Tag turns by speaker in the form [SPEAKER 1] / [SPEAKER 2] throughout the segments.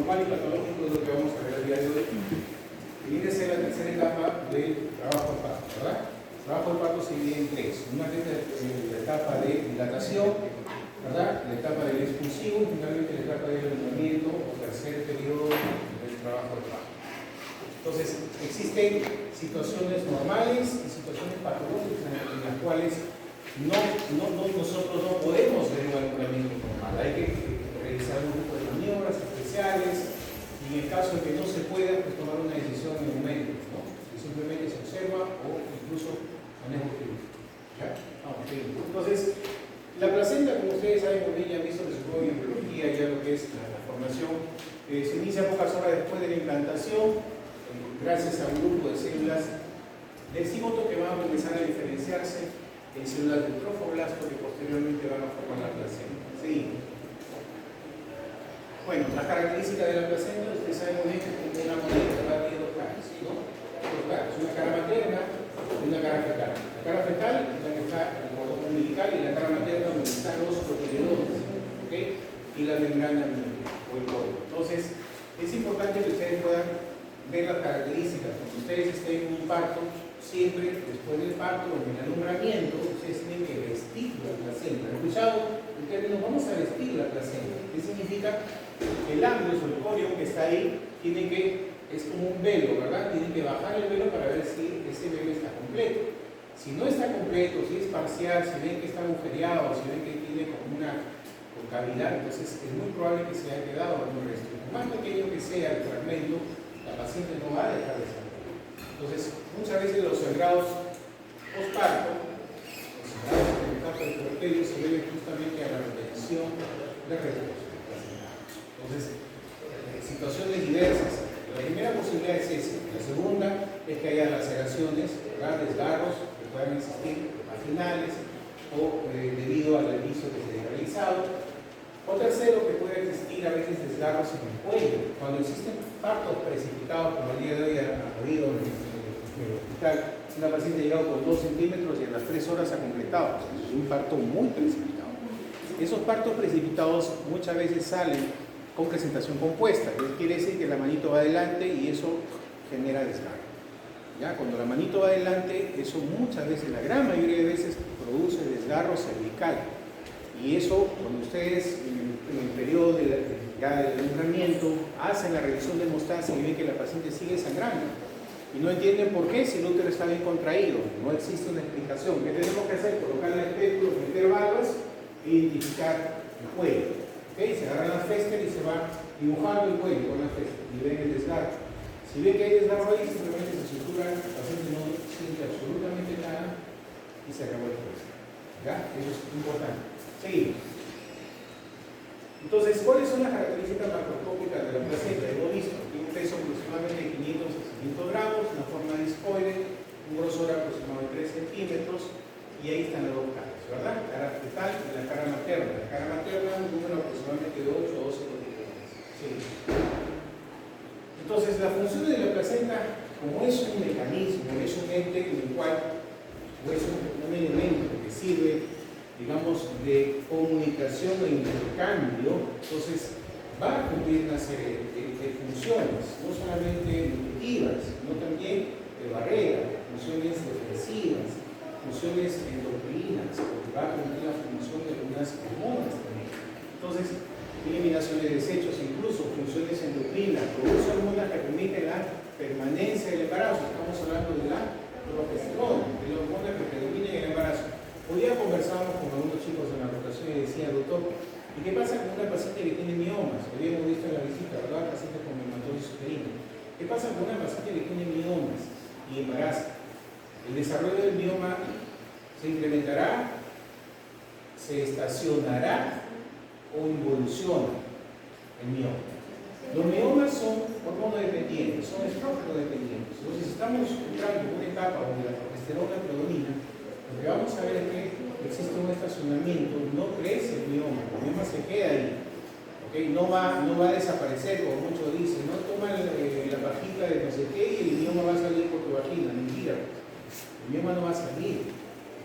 [SPEAKER 1] normal y patológico es lo que vamos a ver el día de hoy. Y viene a ser la tercera etapa del trabajo de parto, ¿verdad? El trabajo de parto se divide en tres. Una que es la etapa de dilatación, ¿verdad? La etapa del expulsivo y finalmente la etapa del alumbramiento o tercer periodo del trabajo de parto. Entonces, existen situaciones normales y situaciones patológicas en las cuales nosotros no podemos ver un alumbramiento normal. Hay que realizar un grupo de maniobras especiales y en el caso de que no se pueda, pues tomar una decisión en un momento, ¿no? Que simplemente se observa o incluso manejo quirúrgico. ¿Ya? Vamos, entonces, la placenta, como ustedes saben muy bien, ya han visto que se juega en biología, ya lo que es la formación, se inicia pocas horas después de la implantación, gracias a un grupo de células del cigoto que van a comenzar a diferenciarse en células del trofoblasto que posteriormente van a formar la placenta. Seguimos. Bueno, las características de la placenta, ustedes saben muy bien que tiene una moneda que va a tener dos caras, ¿no? Dos caras, una cara materna y una cara fetal. La cara fetal es la que está en el cordón umbilical y la cara materna donde están los proteodones, ¿ok? Y la membrana o el cordón. Entonces, es importante que ustedes puedan ver las características. Cuando ustedes estén en un parto, siempre después del parto o en el alumbramiento, ustedes tienen que vestir la placenta. ¿Han escuchado el término? Vamos a vestir la placenta. ¿Qué significa? El ángulo o el corión que está ahí tiene que, es como un velo, ¿verdad? Tienen que bajar el velo para ver si ese velo está completo. Si no está completo, si es parcial, si ven que está agujereado, si ven que tiene como una concavidad, entonces es muy probable que se haya quedado algún resto. Por más pequeño que sea el fragmento, la paciente no va a dejar de sangrar. Entonces, muchas veces los sangrados postparto, los sangrados en la etapa del puerperio, se deben justamente a la retención de recursos. Entonces, situaciones diversas. La primera posibilidad es esa. La segunda es que haya laceraciones, ¿verdad? Desgarros que puedan existir vaginales o debido al aviso que se haya realizado. O tercero, que puede existir a veces desgarros en el cuello. Cuando existen partos precipitados, como el día de hoy ha habido en el hospital, una paciente ha llegado con 2 centímetros y a las 3 horas ha completado. Es un parto muy precipitado. Esos partos precipitados muchas veces salen con presentación compuesta. Quiere decir que la manito va adelante y eso genera desgarro. ¿Ya? Cuando la manito va adelante, eso muchas veces, la gran mayoría de veces, produce desgarro cervical. Y eso, cuando ustedes en el periodo del alumbramiento hacen la revisión de hemostasia y ven que la paciente sigue sangrando y no entienden por qué si el útero está bien contraído, no existe una explicación. ¿Qué tenemos que hacer? Colocar el espéculo, meter valvas e identificar el cuello. ¿Okay? Se agarran las fésticas y se va dibujando el cuello con las fésticas y ven el desgarro. Si ven que hay desgarro ahí, simplemente se sutura, el paciente no siente absolutamente nada y se acabó el proceso. ¿Ya? Eso es importante. Seguimos. Entonces, ¿cuáles son las características macroscópicas de la placenta? Hemos visto, tiene un peso aproximadamente de 500 a 600 gramos, una forma discoide, un grosor aproximado de 3 centímetros, y ahí están las dos caras, ¿verdad? La cara fetal y la cara materna. La cara materna, un número aproximadamente de 8 a 12 proteínas. Sí. Entonces, la función de la placenta, como es un mecanismo, es un ente en el cual, o es un elemento que sirve, digamos, de comunicación e intercambio, entonces va a cumplir una serie de funciones, no solamente nutritivas, sino también de barrera, funciones defensivas, funciones endocrinas, porque va a cumplir la función de algunas hormonas también. Entonces, eliminación de desechos, incluso funciones endocrinas, produce hormonas que permiten la permanencia del embarazo. Estamos hablando de la progesterona, de la hormona que predomina en el embarazo. Hoy día conversábamos con algunos chicos en la rotación y decía, doctor, ¿y qué pasa con una paciente que tiene miomas? Hoy hemos visto en la visita, ¿verdad? Pacientes con hematosis uterina. ¿Qué pasa con una paciente que tiene miomas y embaraza? El desarrollo del mioma se incrementará, se estacionará o involuciona el mioma. Los miomas son hormonodependientes, son estrógeno-dependientes. Entonces, estamos entrando en una etapa donde la progesterona predomina. Lo que vamos a ver es que existe un estacionamiento, no crece el mioma se queda ahí, ¿okay? No va a desaparecer, como muchos dicen, no toma la pajita de no sé qué y el mioma va a salir por tu vagina, mentira, el mioma no va a salir,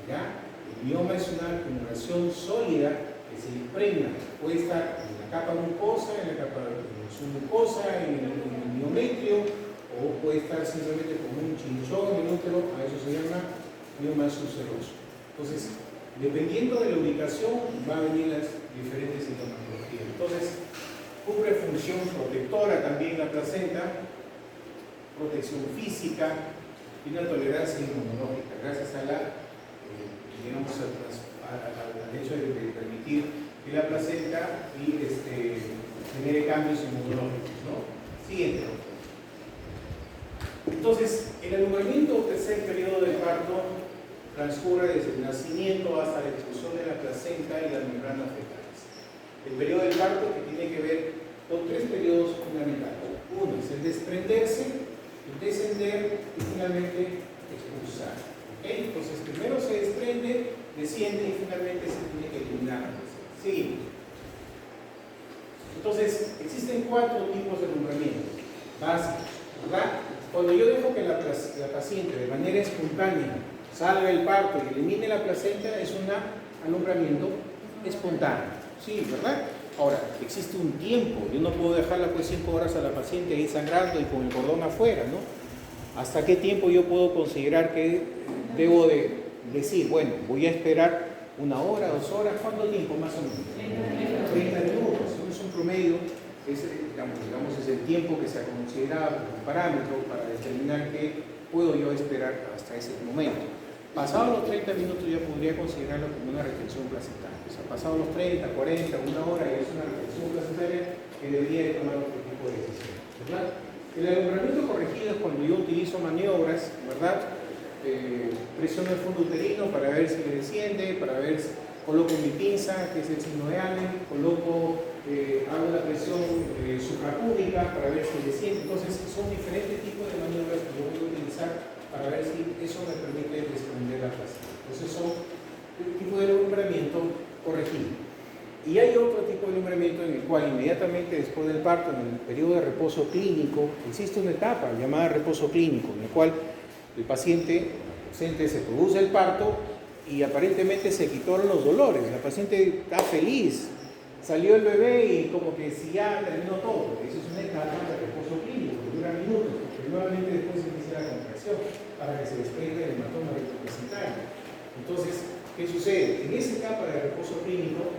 [SPEAKER 1] ¿ya? El mioma es una acumulación sólida que se impregna, puede estar en la capa mucosa, en la capa submucosa, glucosa en el miometrio, o puede estar simplemente con un chinchón en el útero, a eso se llama mioma subseroso. Entonces, dependiendo de la ubicación, van a venir las diferentes sintomatologías. Entonces, cubre función protectora también la placenta, protección física y una tolerancia inmunológica, gracias a digamos, al hecho de permitir que la placenta genere cambios inmunológicos, ¿no? Siguiente. Entonces, el alumbramiento o tercer periodo de parto transcurre desde el nacimiento hasta la expulsión de la placenta y las membranas fetales. El periodo del parto que tiene que ver con tres periodos fundamentales. Uno es el desprenderse, el descender y finalmente expulsar. ¿Okay? Entonces, primero se desprende, desciende y finalmente se tiene que eliminar. Seguimos. Entonces, existen cuatro tipos de alumbramiento básicos, ¿verdad? Cuando yo dejo que la paciente de manera espontánea salga del parto y elimine la placenta, es un alumbramiento espontáneo. Sí, ¿verdad? Ahora, existe un tiempo. Yo no puedo dejarla pues 5 horas a la paciente ahí sangrando y con el cordón afuera, ¿no? ¿Hasta qué tiempo yo puedo considerar que debo de decir, bueno, voy a esperar 1 hora, 2 horas? ¿Cuánto tiempo más o menos? 30 minutos. Es un promedio, digamos, es el tiempo que se ha considerado como parámetro para determinar qué puedo yo esperar hasta ese momento. Pasados los 30 minutos ya podría considerarlo como una retención placentaria. O sea, pasados los 30, 40, 1 hora ya es una retención placentaria que debería de tomar otro tipo de decisión, ¿verdad? El alumbramiento corregido es cuando yo utilizo maniobras, ¿verdad? Presiono el fondo uterino para ver si le desciende, para ver si coloco mi pinza, que es el signo de Allen, hago la presión suprapúbica para ver si desciende. Entonces, son diferentes tipos de maniobras que yo voy a utilizar para ver si eso me permite desprender la placenta. Entonces, son el tipo de alumbramiento corregido. Y hay otro tipo de alumbramiento en el cual inmediatamente después del parto, en el periodo de reposo clínico, existe una etapa llamada reposo clínico, en el cual el paciente se produce el parto y aparentemente se quitaron los dolores. La paciente está feliz, salió el bebé y como que si ya terminó todo. Esa es una etapa de reposo clínico, que dura minutos, porque nuevamente después inicia la contracción para que se desprenda el hematoma retroplacentario. Entonces, ¿qué sucede? En esa etapa de reposo clínico,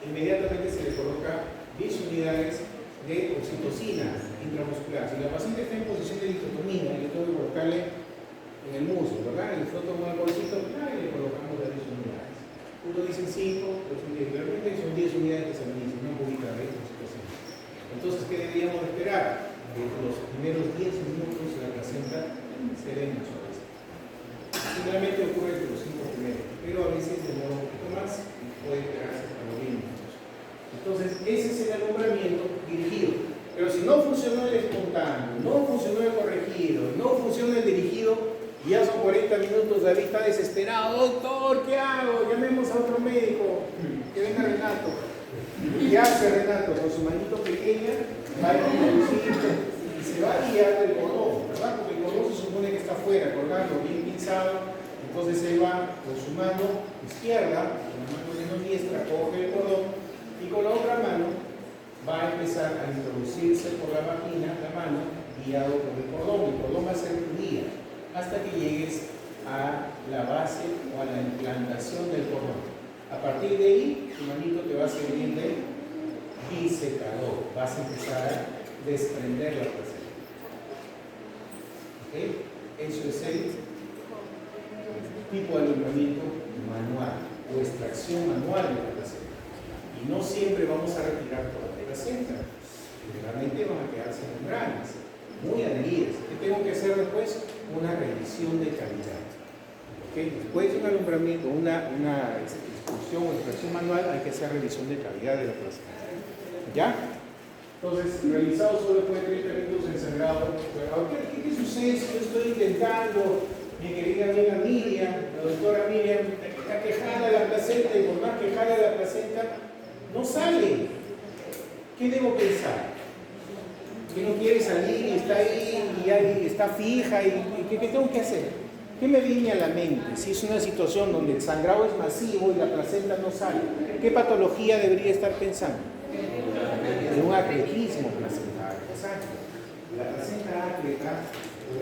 [SPEAKER 1] inmediatamente se le coloca 10 unidades de oxitocina intramuscular. Si la paciente está en posición de dicotomía, yo tengo que colocarle en el muslo, ¿verdad? Le froto con el bolsito y le colocamos las 10 unidades. Uno dice 5, otro dice realmente son 10 unidades que se administran, una cubita de oxitocina. Entonces, ¿qué deberíamos esperar? Que los primeros 10 minutos la placenta se den más suaves. Generalmente ocurre entre los 5 primeros, pero a veces demora un poquito más y puede esperarse hasta los 10 minutos. Entonces, ese es el alumbramiento dirigido. Pero si no funcionó el espontáneo, no funcionó el corregido, no funciona el dirigido, ya son 40 minutos, David está desesperado. Doctor, ¿qué hago? Llamemos a otro médico. Que venga Renato. ¿Qué hace Renato? Con su manito pequeña va a introducir y se va a guiar del cordón, ¿verdad? Porque el cordón se supone que está afuera, colgando bien pinzado. Entonces él va con su mano izquierda, con la mano diestra, coge el cordón y con la otra mano va a empezar a introducirse por la vagina, la mano, guiado por el cordón. El cordón va a ser tu guía hasta que llegues a la base o a la implantación del cordón. A partir de ahí, tu manito te va a servir de disecador. Vas a empezar a desprender la placenta. ¿Okay? Eso es el tipo de alumbramiento manual o extracción manual de la placenta. Y no siempre vamos a retirar toda la placenta. Generalmente van a quedarse membranas muy adheridas. ¿Qué tengo que hacer después? Una revisión de calidad. ¿Okay? Después de un alumbramiento, una expulsión o extracción manual, hay que hacer revisión de calidad de la placenta. ¿Ya? Entonces, realizado solo después de 30 minutos en sangrado. ¿Qué sucede si yo estoy intentando, mi querida amiga Miriam, la doctora Miriam, está quejada de la placenta y por más quejada de la placenta, no sale? ¿Qué debo pensar? Que no quiere salir y está ahí y está fija y ¿qué tengo que hacer? ¿Qué me viene a la mente? Si es una situación donde el sangrado es masivo y la placenta no sale, ¿qué patología debería estar pensando? De un atletismo placentario. pasaje. La placenta ácleta es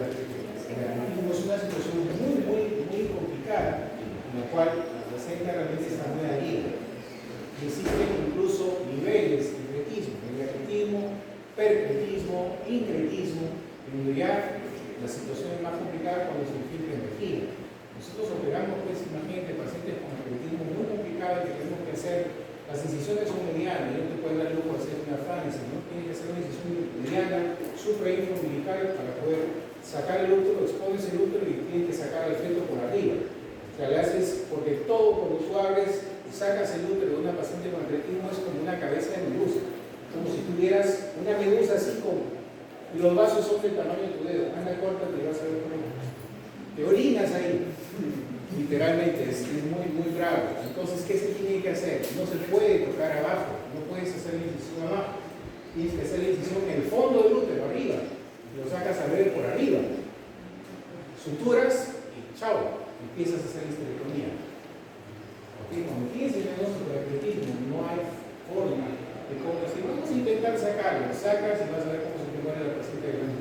[SPEAKER 1] una situación muy complicada, en la cual la placenta realmente está muy adherida. Existen incluso niveles de cretismo, diacretismo, percretismo, incretismo, donde ya la situación es más complicada cuando se infiltra energía. Nosotros operamos, pues, imagínate, pacientes con cretismo muy complicado que tenemos que hacer. Las incisiones son medianas, no te pueden dar lujo de hacer una fanes, ¿no? Tienes que hacer una incisión mediana, suprainfraumbilical, para poder sacar el útero, expones el útero y tienes que sacar el feto por arriba. O sea, le haces, porque todo cuando tú abres y sacas el útero de una paciente con cretismo es como una cabeza de medusa, como si tuvieras una medusa así como, y los vasos son del tamaño de tu dedo. Anda corta, te vas a ver cómo te orinas ahí. Literalmente es muy grave. Entonces, ¿qué se tiene que hacer? No se puede tocar abajo, no puedes hacer la incisión abajo, tienes que hacer la incisión en el fondo del útero, arriba, y lo sacas a ver por arriba, suturas y chao, empiezas a hacer histerectomía. ¿Okay? Cuando tienes el diagnóstico de cretismo, no hay forma de cómo decir, vamos a intentar sacarlo, sacas y vas a ver cómo se te muere la paciente de gran.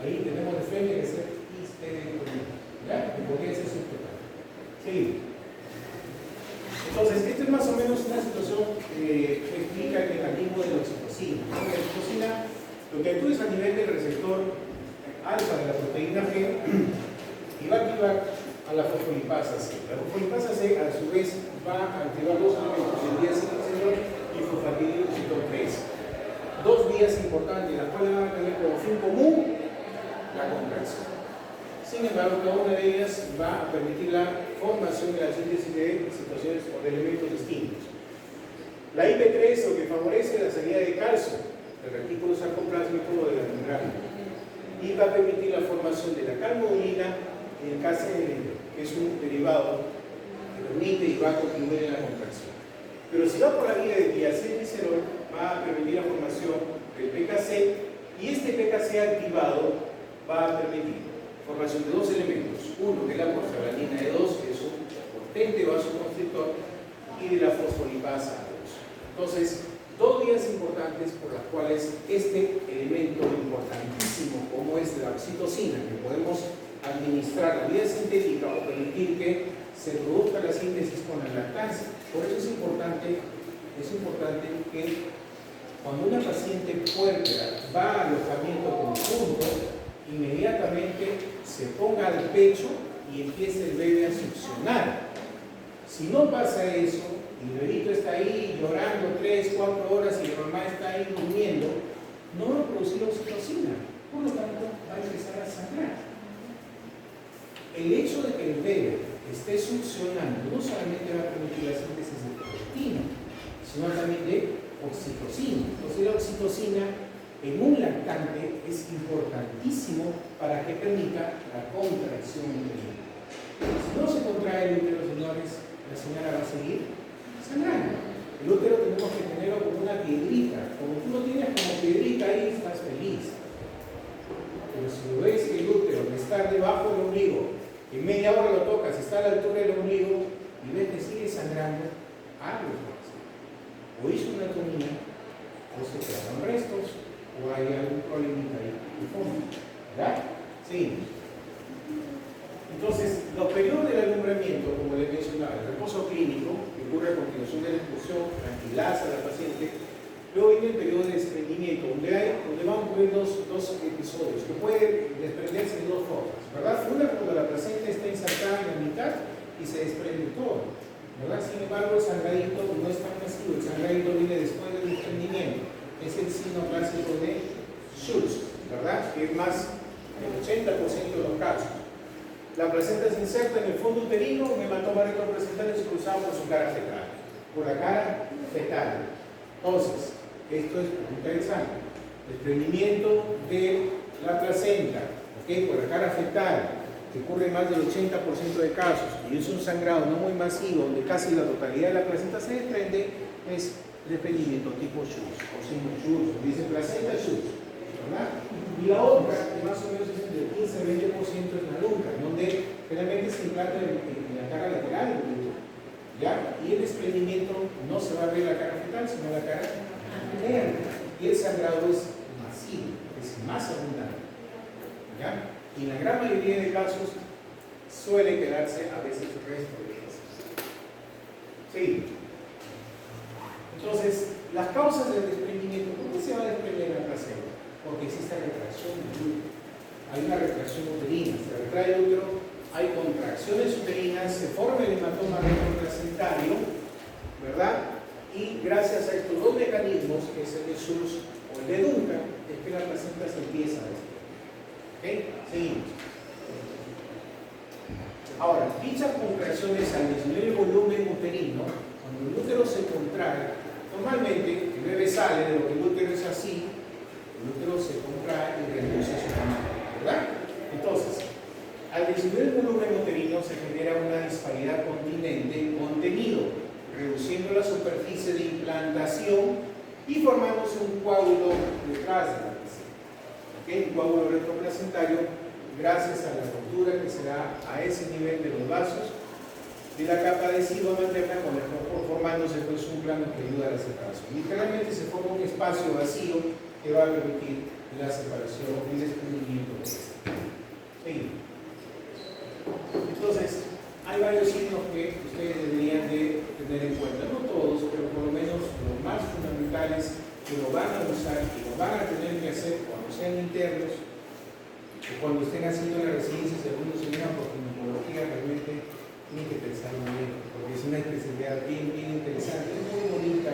[SPEAKER 1] Ahí tenemos de frente que hacer histerectomía. ¿Ya? Que podría ser subtotal. Sí. Entonces, esta es más o menos una situación que explica el mecanismo de la oxitocina. La oxitocina lo que actúa es a nivel del receptor alfa de la proteína G y va a activar a la fosfolipasa C. La fosfolipasa C, a su vez, va a activar dos elementos, el diacilgliceriol y fosfatidilcito 3. Dos vías importantes, las cuales van a tener como fin común la contracción. Sin embargo, cada una de ellas va a permitir la formación y la síntesis de situaciones o de elementos distintos. La IP3 lo que favorece la salida de calcio del retículo sarcoplásmico o de la membrana y va a permitir la formación de la calmodulina y el KCL, que es un derivado que permite y va a contribuir en la contracción. Pero si va por la vía de diacilglicerol, va a permitir la formación del PKC y este PKC activado va a permitir formación de dos elementos, uno que es la prostaglandina E2, que es un potente vasoconstrictor, y de la fosfolipasa 2. Entonces, dos vías importantes por las cuales este elemento importantísimo como es la oxitocina, que podemos administrar la vía sintética o permitir que se produzca la síntesis con la lactancia. Por eso es importante que cuando una paciente puérpera va a alojamiento conjunto, inmediatamente se ponga al pecho y empiece el bebé a succionar. Si no pasa eso, y el bebito está ahí llorando 3-4 horas y la mamá está ahí durmiendo, no va a producir oxitocina, por lo tanto va a empezar a sangrar. El hecho de que el bebé esté succionando no solamente va a permitir la síntesis de proteína, sino también de oxitocina. Entonces la oxitocina en un lactante es importantísimo para que permita la contracción uterina. Si no se contrae el útero, señores, la señora va a seguir sangrando. El útero tenemos que tenerlo como una piedrita. Como tú lo tienes como piedrita ahí, estás feliz. Pero si lo ves que el útero está debajo del ombligo, en media hora lo tocas, está a la altura del ombligo y ves que sigue sangrando, algo pasa. O hizo una anatomía, o se quedaron restos, o hay algún problemita ahí de fondo, ¿verdad? Sí. Entonces, los periodos del alumbramiento, como les mencionaba, el reposo clínico, que ocurre a continuación de la expulsión, tranquiliza a la paciente. Luego viene el periodo de desprendimiento, donde van a ocurrir dos episodios, que pueden desprenderse de dos formas, ¿verdad? Una, cuando la placenta está insertada en la mitad y se desprende todo, ¿verdad? Sin embargo, el sangradito no es tan masivo, el sangradito viene después del desprendimiento. Es el signo clásico de Schultz, ¿verdad? Que es más del 80% de los casos. La placenta se inserta en el fondo uterino, un hematoma rectopresentral es cruzado por su cara fetal, por la cara fetal. Entonces, esto es interesante. Desprendimiento de la placenta, ¿okay? Por la cara fetal, que ocurre en más del 80% de casos, y es un sangrado no muy masivo, donde casi la totalidad de la placenta se desprende, es desprendimiento tipo Schultz, o signo Schultz, dice placenta Schultz, ¿verdad? Y la otra, que más o menos es entre 15-20% en la nuca, donde generalmente se implanta en la cara lateral, ¿ya? Y el desprendimiento no se va a ver la cara fetal, sino la cara interna, y el sangrado es masivo, es más abundante. ¿Ya? Y en la gran mayoría de casos suele quedarse a veces el resto de veces. Sí. Entonces, las causas del desprendimiento, ¿por qué se va a desprender la placenta? Porque existe retracción del útero. Hay una retracción uterina, se retrae el útero, hay contracciones uterinas, se forma el hematoma retroplacentario, ¿verdad? Y gracias a estos dos mecanismos, que es el de Schultz o el de Duncan, es que la placenta se empieza a desprender. ¿Ok? Seguimos. Ahora, dichas contracciones al disminuir el volumen uterino, cuando el útero se contrae, normalmente el bebé sale de lo que el útero es así, el útero se contrae y reduce su tamaño, ¿verdad? Entonces, al disminuir el volumen uterino se genera una disparidad continente en contenido, reduciendo la superficie de implantación y formándose un coágulo detrás de la placenta. ¿Okay? Un coágulo retroplacentario gracias a la ruptura que se da a ese nivel de los vasos de la capa decidua materna, formándose pues un plano que ayuda a la separación. Literalmente se forma un espacio vacío que va a permitir la separación y el desprendimiento de este. Seguimos. Entonces, hay varios signos que ustedes deberían de tener en cuenta, no todos, pero por lo menos los más fundamentales que lo van a usar y lo van a tener que hacer cuando sean internos o cuando estén haciendo la residencia, segundo señor, porque ginecología realmente tienen que pensar muy bien, porque es una especialidad bien interesante, es muy bonita,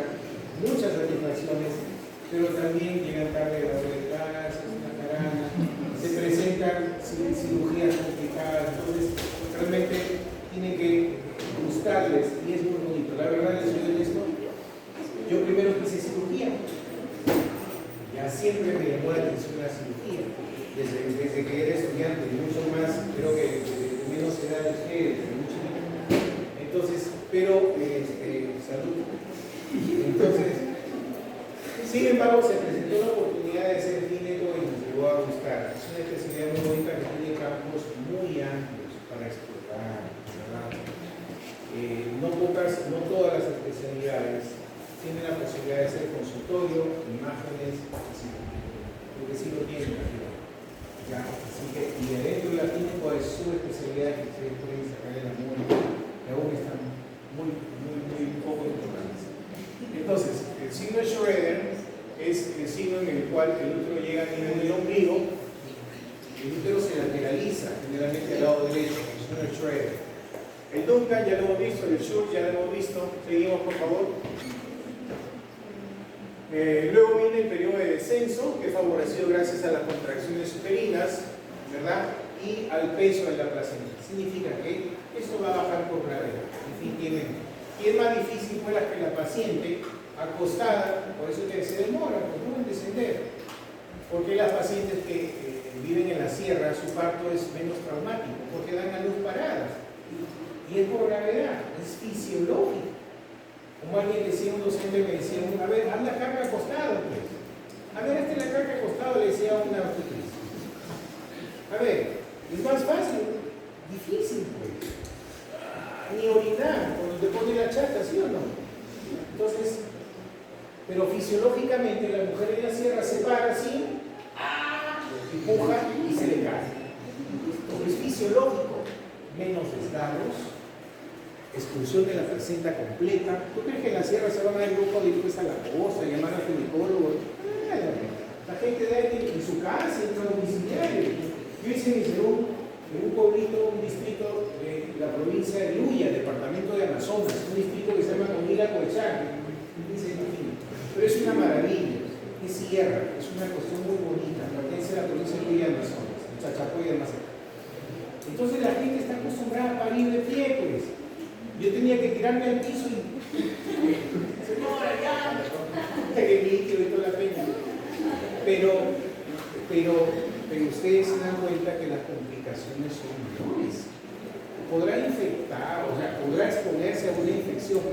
[SPEAKER 1] muchas satisfacciones, pero también llegan tarde a la hora de clase, es una carana, se presentan cirugías complicadas, entonces realmente tienen que gustarles y es muy bonito. La verdad, les soy honesto, yo primero quise cirugía, ya siempre me llamó la atención la cirugía, desde que era estudiante, y mucho más, creo que de menos edad que mucho menos. Entonces, pero, salud. Entonces, sin embargo, se presentó la oportunidad de ser gineco y nos llegó a gustar. Es una especialidad muy bonita que tiene campos muy amplios para explorar, ¿verdad? No todas las especialidades tienen la posibilidad de hacer consultorio, imágenes, porque sí lo tienen aquí. Ya, así que, y adentro de la clínica hay subespecialidades que ustedes pueden sacar en la muerte, que aún están muy poco importantes. Entonces, el signo de Schroeder es el signo en el cual el útero llega a nivel del ombligo, el útero se lateraliza generalmente al lado derecho, el signo de Schroeder. El Duncan ya lo hemos visto, el Schultz ya lo hemos visto, seguimos por favor. Luego viene el periodo de descenso, que es favorecido gracias a las contracciones uterinas, ¿verdad? Y al peso de la placenta. Significa que esto va a bajar por gravedad, definitivamente. Y es más difícil pues que la paciente acostada, por eso que se demora, pues no en descender. Porque las pacientes que viven en la sierra, su parto es menos traumático, porque dan a luz paradas. Y es por gravedad, es fisiológico. Como alguien decía, un docente me decía, a ver, haz la carga acostado, pues. A ver, la carga acostado, le decía a una obstetriz. A ver, es más fácil, difícil, pues. Ni orinar, cuando te pone la chata, ¿sí o no? Entonces, pero fisiológicamente la mujer en la sierra se para así, empuja y se le cae. Esto es fisiológico, menos desgarros, expulsión de la placenta completa. ¿Tú crees que en la sierra se van a ir grupo después a la costa, llamar al ginecólogo? La gente de ahí en su casa, en un domiciliario. Yo hice mi según en un pueblito, un distrito de la provincia de Luya, departamento de Amazonas, un distrito que se llama Comila Coechán. Pero es una maravilla, es sierra, es una cuestión muy bonita, pertenece a la provincia de Luya, Amazonas, en Chachapoy, Amazonas. Entonces la gente está acostumbrada a parir de pie, pues. Yo tenía que tirarme al piso y señora, ya, que líquido y toda la peña. Pero ustedes se dan cuenta que las complicaciones son menores. Podrá infectar, o sea, podrá exponerse a una infección,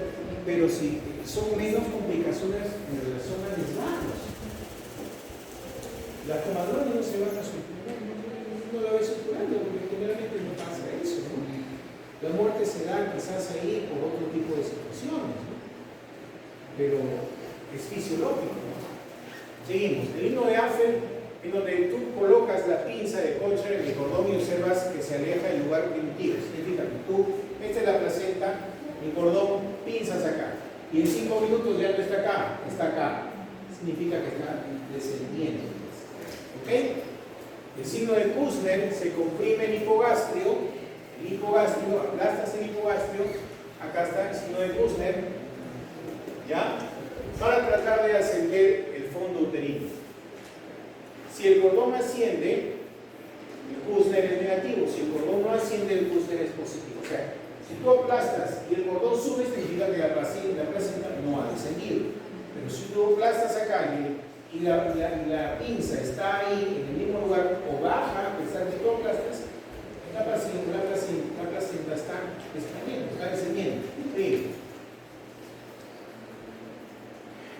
[SPEAKER 1] pero si son menos complicaciones en relación a desgarros. Las comadronas no se van a suturar, no la ves suturando, porque generalmente no pasa eso, ¿no? La muerte se da quizás ahí por otro tipo de situaciones, ¿no? Pero es fisiológico, ¿no? Seguimos. El himno de Afel, en donde tú colocas la pinza de colcha en el cordón y observas que se aleja del lugar primitivo. Significa que tú, esta es la placenta, el cordón, pinzas acá. Y en 5 minutos ya no está acá, está acá. Significa que está descendiendo. ¿Ok? El signo de Kushner se comprime el hipogastrio, aplastas el hipogastrio, acá está el signo de Kushner, ¿ya? Para tratar de ascender el fondo uterino. Si el cordón asciende, el Kushner es negativo. Si el cordón no asciende, el Kushner es positivo. O sea, si tú aplastas y el cordón sube, significa que la placenta no ha descendido. Pero si tú aplastas acá y la pinza está ahí en el mismo lugar o baja, a pesar de que tú aplastas, la placenta está descendiendo. Sí.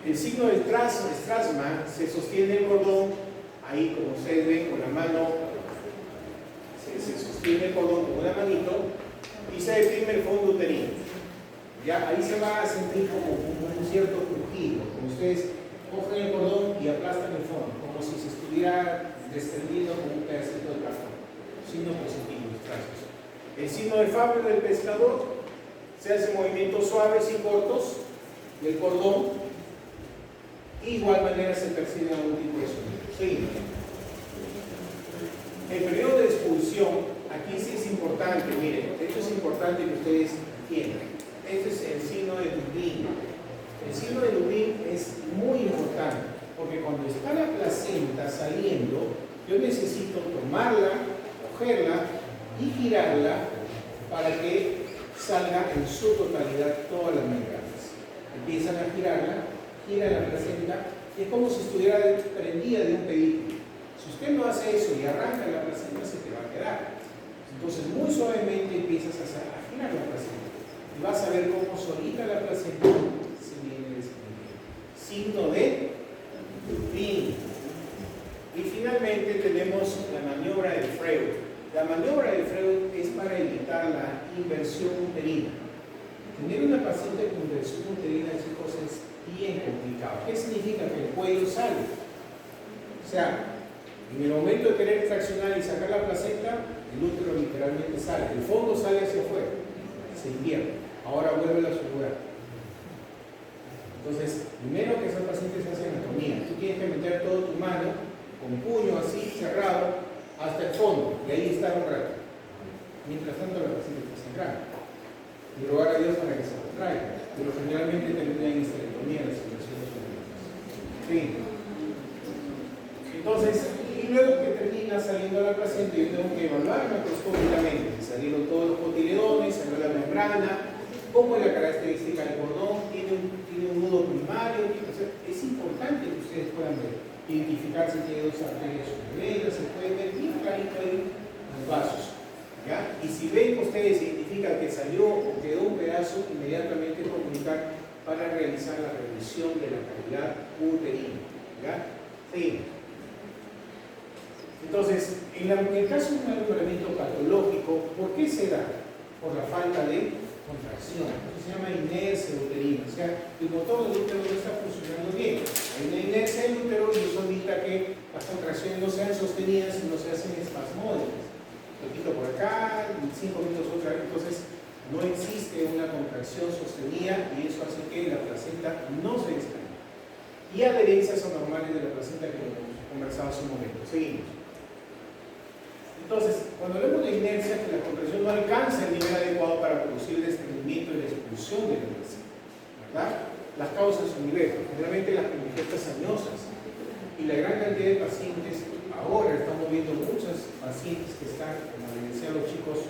[SPEAKER 1] El signo del estrasma se sostiene el cordón, ahí como ustedes ven con la mano, se sostiene el cordón con una manito y se deprime el fondo uterino. Ya, ahí se va a sentir como un cierto crujido, como ustedes cogen el cordón y aplastan el fondo, como si se estuviera desprendiendo con un pedacito de cartón. Signo positivo, estrasma. El signo de Fabio del pescador se hace movimientos suaves y cortos del cordón. De igual manera se percibe algún tipo de sonido. Seguimos. El periodo de expulsión, aquí sí es importante, miren, esto es importante que ustedes entiendan. Este es el signo de Dubin. El signo de Dubin es muy importante, porque cuando está la placenta saliendo, yo necesito tomarla, cogerla y girarla para que salga en su totalidad todas las membranas. Empiezan a girarla, gira la placenta, y es como si estuviera prendida de un vehículo. Si usted no hace eso y arranca la placenta, se te va a quedar. Entonces, muy suavemente empiezas a girar la placenta. Y vas a ver cómo solita la placenta se viene desprendiendo. Signo de Dubin. Y finalmente tenemos la maniobra de Freud. La maniobra de Freud es para evitar la inversión uterina. Tener una paciente con inversión uterina, chicos, es bien complicado. ¿Qué significa? Que el cuello sale. O sea, en el momento de querer traccionar y sacar la placenta, el útero literalmente sale. El fondo sale hacia afuera, se invierte. Ahora vuelve a su lugar. Entonces, primero que esa paciente se hace anatomía. Tú tienes que meter toda tu mano con puño así, cerrado, hasta el fondo. Y ahí estar un rato. Mientras tanto, la paciente está sangrando. Y rogar a Dios para que se lo traiga. Pero generalmente termina en histerectomía las inversiones uterinas. Sí. Entonces, y luego que termina saliendo la placenta, yo tengo que evaluar macroscópicamente. Salieron todos los cotiledones, salió la membrana, cómo es la característica del cordón, tiene un nudo primario. Es importante que ustedes puedan ver, identificar si tiene dos arterias subvenas, se puede ver bien clarito ahí los vasos. ¿Ya? Y si ven que ustedes identifican que salió o quedó un pedazo, inmediatamente comunicar para realizar la revisión de la cavidad uterina. ¿Ya? Seguimos. Entonces, en el caso de un alumbramiento patológico, ¿por qué se da? Por la falta de contracción. Eso se llama inercia uterina. O sea, el motor del útero no está funcionando bien. Hay una inercia del útero y eso evita que las contracciones no sean sostenidas, sino se hacen espasmódicas. Lo quito por acá, en 5 minutos otra vez. Entonces, no existe una contracción sostenida y eso hace que la placenta no se desprenda. Y adherencias anormales de la placenta que hemos conversado hace un momento. Seguimos. Entonces, cuando hablamos de inercia, que la contracción no alcanza el nivel adecuado para producir el desprendimiento y la expulsión de la placenta, ¿verdad? Las causas son diversas, generalmente las conductas añosas. Y la gran cantidad de pacientes, ahora estamos viendo muchos pacientes que están, como les decía a los chicos,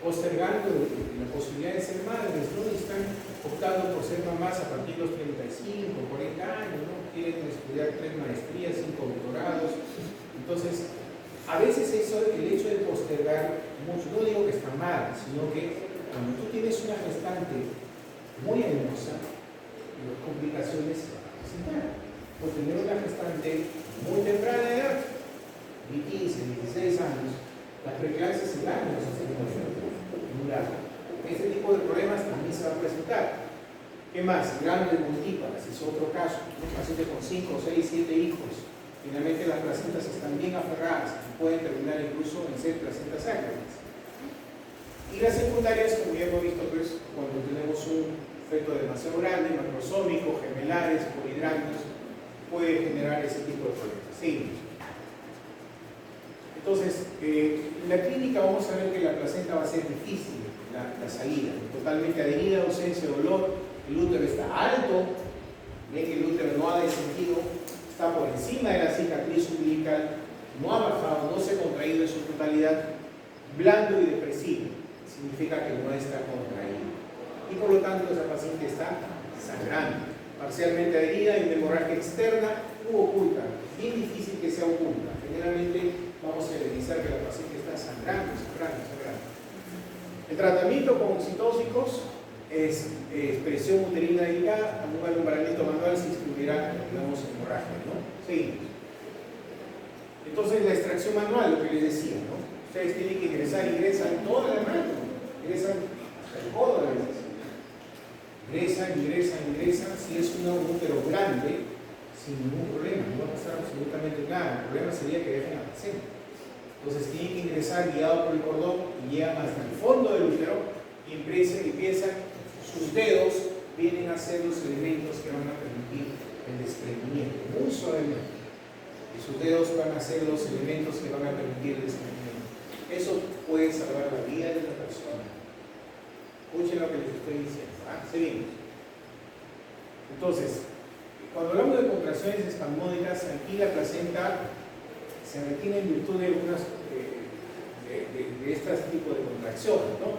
[SPEAKER 1] postergando la posibilidad de ser madres, ¿no? Y están optando por ser mamás a partir de los 35, 40 años, ¿no? Quieren estudiar 3 maestrías, 5 doctorados. Entonces, a veces el hecho de postergar mucho, no digo que está mal, sino que cuando tú tienes una gestante muy añosa, las complicaciones se van a presentar. Por tener una gestante muy temprana edad, de 15, 16 años, las preeclampsias se dan en los sistemas neuronales. Este tipo de problemas también se va a presentar. ¿Qué más? Grandes multíparas, es otro caso. Un paciente con 5, 6, 7 hijos. Finalmente las placentas están bien aferradas y pueden terminar incluso en ser placentas sácralas. Y las secundarias, como ya hemos visto, pues, cuando tenemos un feto demasiado grande, macrosómico, gemelares, polidrácticos, puede generar ese tipo de problemas. Sí. Entonces, en la clínica vamos a ver que la placenta va a ser difícil, la salida, totalmente adherida, ausencia de dolor, el útero está alto, ven que el útero no ha descendido, está por encima de la cicatriz umbilical, no ha bajado, no se ha contraído en su totalidad, blando y depresivo, significa que no está contraído. Y por lo tanto esa paciente está sangrando, parcialmente adherida y una hemorragia externa u oculta, bien difícil que sea oculta. Generalmente vamos a evidenciar que la paciente está sangrando. El tratamiento con oxitóxicos es presión uterina delicada, un alumbramiento manual se incluirá, digamos, hemorragia, ¿no? Sí. Entonces la extracción manual, lo que les decía, ¿no? Ustedes tienen que ingresan toda la mano, ingresan hasta el codo a veces. Ingresan, si es un útero grande, sin ningún problema, no va a pasar absolutamente nada. El problema sería que dejen la placenta. Entonces tienen que ingresar guiado por el cordón y llegan hasta el fondo del útero y empiezan, sus dedos vienen a ser los elementos que van a permitir el desprendimiento, muy suavemente. Y sus dedos van a ser los elementos que van a permitir el desprendimiento. Eso puede salvar la vida de la persona. Escuchen lo que les estoy diciendo. Seguimos. Entonces, cuando hablamos de contracciones espasmódicas, aquí la placenta se retiene en virtud de algunas de este tipo de contracciones, ¿no?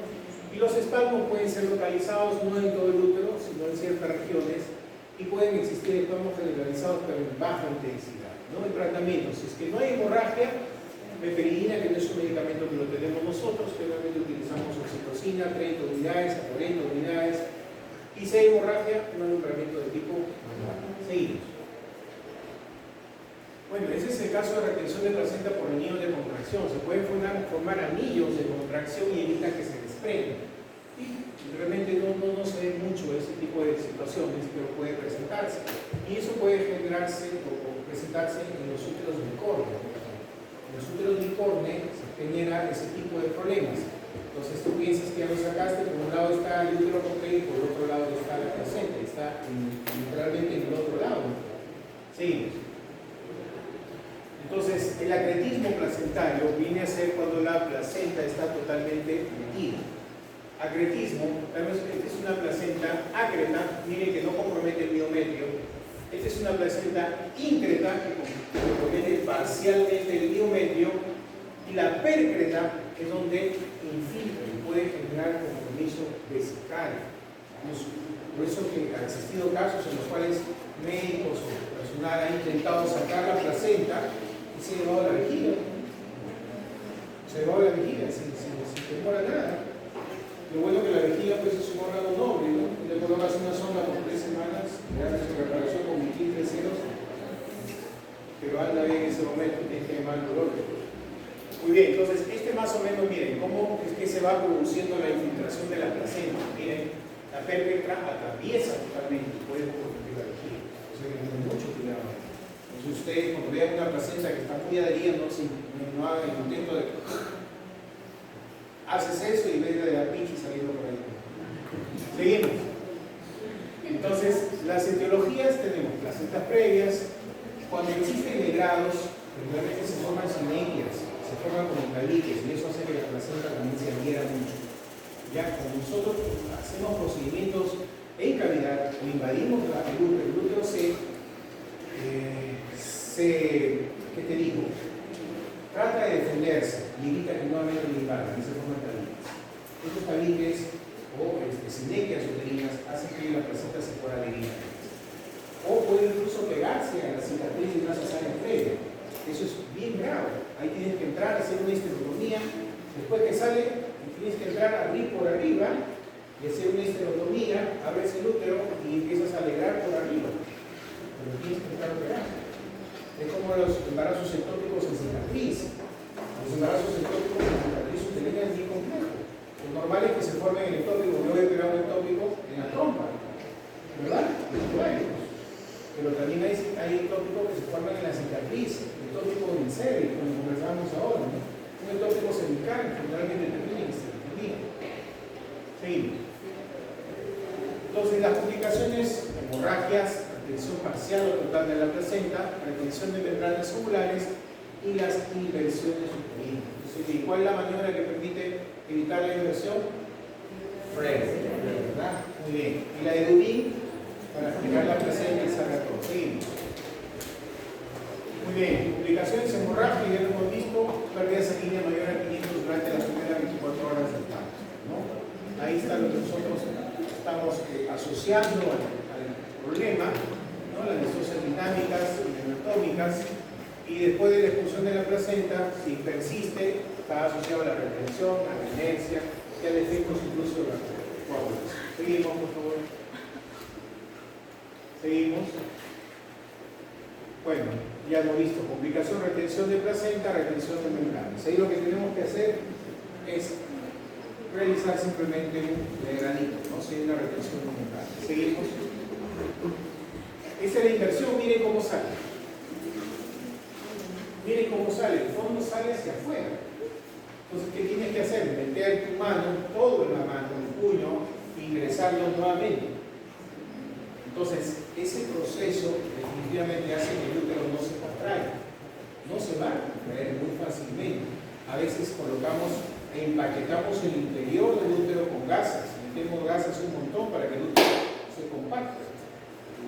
[SPEAKER 1] Y los espasmos pueden ser localizados no en todo el útero, sino en ciertas regiones, y pueden existir espasmos generalizados pero en baja intensidad, ¿no? El tratamiento, si es que no hay hemorragia, meperidina, que no es un medicamento que lo tenemos nosotros, generalmente utilizamos oxitocina, 30 unidades a 40 unidades, y si hay hemorragia, un alumbramiento de tipo manual. Seguimos. Bueno, ese es el caso de retención de placenta por anillos de contracción. Se pueden formar anillos de contracción y evita que se desprendan. Y realmente no se ve mucho ese tipo de situaciones, pero puede presentarse. Y eso puede generarse o presentarse en los úteros bicorne. En los úteros bicorne se genera ese tipo de problemas. Entonces tú piensas que ya lo sacaste, por un lado está el útero contraído y por el otro lado está la placenta. Está literalmente en el otro lado. Seguimos. Entonces, el acretismo placentario viene a ser cuando la placenta está totalmente metida. Acretismo, esta es una placenta ácreta, miren que no compromete el miometrio. Esta es una placenta íncreta que compromete parcialmente el miometrio. Y la pércreta es donde infiltra y puede generar compromiso vesical. Por eso que ha existido casos en los cuales médicos o personal han intentado sacar la placenta y se ha llevado la vejiga. Sin temor a nada. Lo bueno que la vejiga pues, es un órgano noble, ¿no? Y le colocas una sonda por 3 semanas, le haces su reparación con 15 ceros, pero anda bien en ese momento, tienes que llamar al dolor. Muy bien, entonces más o menos, miren, cómo es que se va produciendo la infiltración de la placenta. Miren, la pérpectra atraviesa totalmente y puede convertir la vejiga. O sea que tiene mucho cuidado. Entonces ustedes cuando vean una placenta que está muy adherida, no hagan el intento de haces eso y ves de la pinche saliendo por ahí. Seguimos. Entonces, las etiologías tenemos placentas previas. Cuando existen legrados, regularmente se forman sinequias, se forman como cavities y eso hace que la placenta también se adhiera mucho. Ya, cuando nosotros hacemos procedimientos en cavidad o invadimos el útero ¿qué te digo? Trata de defenderse y evita que nuevamente le invadan, y se forman tabiques. Estos tabiques o sinequias uterinas hacen que la placenta se pueda adherir. O puede incluso pegarse a la cicatriz de una cesárea previa. Eso es bien grave. Ahí tienes que entrar, hacer una histerectomía. Después que sale, tienes que entrar a abrir por arriba y hacer una histerectomía, abres el útero y empiezas a alegrar por arriba. Pero tienes que entrar a operar. Es como los embarazos ectópicos en cicatriz. Los embarazos ectópicos en cicatriz uterina es bien complejo. Lo normal es que se formen en el ectópico. Yo he operado un ectópico en la trompa. ¿verdad? Pero también hay ectópicos que se forman en la cicatriz, ectópico en serie, como conversábamos ahora, ¿no? Un ectópico cervical, generalmente termina en histerectomía. Seguimos. Entonces, las complicaciones, hemorragias, retención parcial o total de la placenta, retención de membranas ovulares y las inversiones uterinas. Entonces, ¿cuál es la maniobra que permite evitar la inversión? ¿Verdad? Muy bien. Y la de Dubin, para aspirar la placenta y sacar todo. Seguimos. Muy bien. Complicaciones hemorrágicas, ya lo hemos visto, pérdida sanguínea mayor a 500 durante las primeras 24 horas del parto, ¿no? Ahí está lo que nosotros estamos asociando al problema, ¿no? Las disocias dinámicas y anatómicas, y después de la expulsión de la placenta, si persiste, está asociado a la retención, a la inercia y a defectos incluso de la coagulación. Seguimos, por favor. Seguimos. Bueno, ya hemos visto complicación, retención de placenta, retención de membranas. Ahí lo que tenemos que hacer es realizar simplemente un granito, ¿no? Si hay una retención de membranas. Seguimos. Esa es la inversión, miren cómo sale. Miren cómo sale, el fondo sale hacia afuera. Entonces, ¿qué tienes que hacer? Meter tu mano, todo en la mano, el puño, e ingresarlo nuevamente. Entonces, ese proceso definitivamente hace que el útero no se contraiga. No se va a contraer muy fácilmente. A veces colocamos e empaquetamos el interior del útero con gasas. Metemos gasas un montón para que el útero se compacte.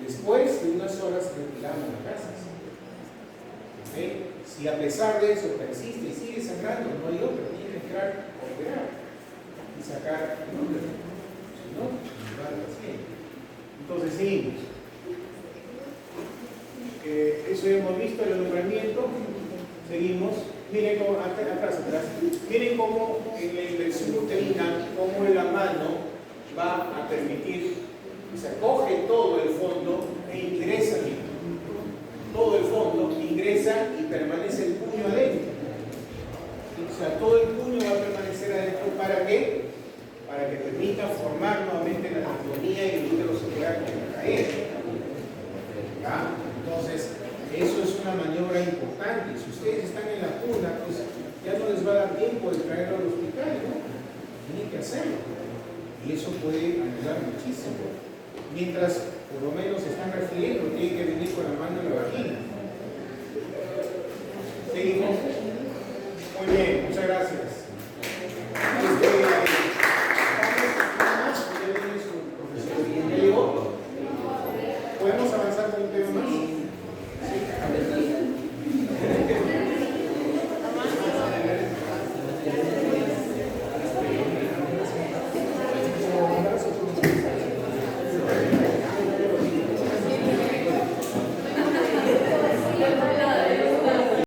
[SPEAKER 1] Después de unas horas retiramos las gasas. ¿Okay? Si a pesar de eso persiste y sigue sangrando, no hay otro, tiene que entrar a operar y sacar el útero. Si no, no va al paciente. Entonces seguimos. Eso ya hemos visto, el alumbramiento. Seguimos. Miren cómo, atrás. Miren cómo en la inversión uterina, cómo en la mano va a permitir, o sea, coge todo el fondo e ingresa aquí. Todo el fondo ingresa y permanece el puño adentro. O sea, todo el puño va a permanecer adentro. ¿Para qué? Para que permita formar nuevamente la anatomía y el útero se pueda contraer. ¿Ya? Entonces, eso es una maniobra importante. Si ustedes están en la cuna, pues ya no les va a dar tiempo de traerlo al hospital, ¿no? Tienen que hacerlo. Y eso puede ayudar muchísimo. Mientras por lo menos están refiriendo, tienen que venir con la mano en la vagina.